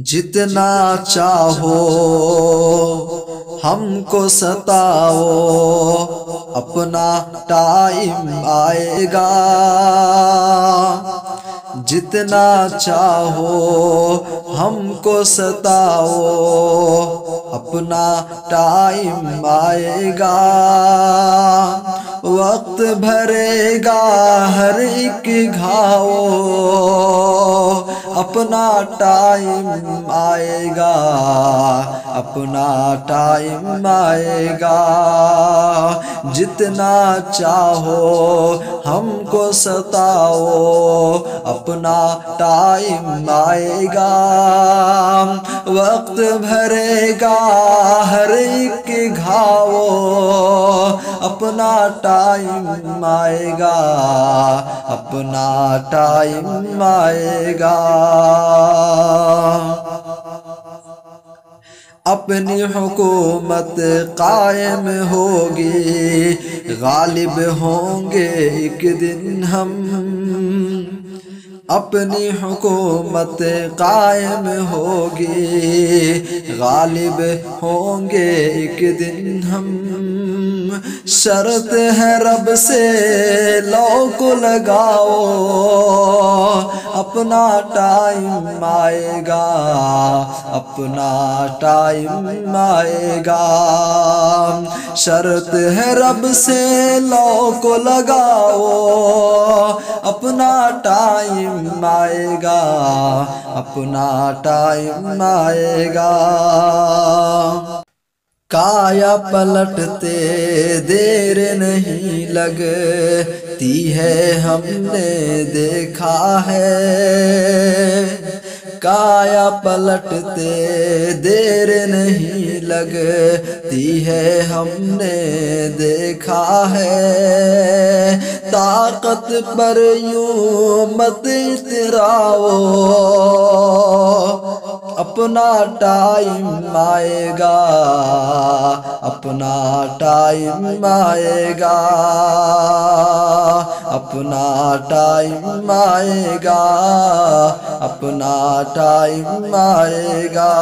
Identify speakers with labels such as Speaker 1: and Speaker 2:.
Speaker 1: جتنا چاہو ہم کو ستاؤ، اپنا ٹائم آئے گا۔ جتنا چاہو ہم کو ستاؤ، اپنا ٹائم آئے گا۔ وقت بھرے گا ہر ایک گھاؤ، اپنا ٹائم آئے گا، اپنا ٹائم آئے گا۔ جتنا چاہو ہم کو ستاؤ، اپنا ٹائم آئے گا۔ وقت بھرے گا ہر ایک گھاؤ، اپنا ٹائم آئے گا، اپنا ٹائم آئے گا۔ اپنی حکومت قائم ہوگی، غالب ہوں گے ایک دن ہم۔ اپنی حکومت قائم ہوگی، غالب ہوں گے ایک دن ہم۔ شرط ہے رب سے لو کو لگاؤ، اپنا ٹائم آئے گا، اپنا ٹائم آئے گا۔ شرط ہے رب سے لو کو لگاؤ، اپنا ٹائم آئے گا، اپنا ٹائم آئے گا۔ کایا پلٹتے دیر نہیں لگتی ہے، ہم نے دیکھا ہے۔ کایا پلٹتے دیر نہیں لگتی ہے، ہم نے دیکھا ہے۔ طاقت پر یوں مت اتراؤ، اپنا ٹائم آئے گا، اپنا ٹائم آئے گا، اپنا ٹائم آئے گا، اپنا ٹائم آئے گا۔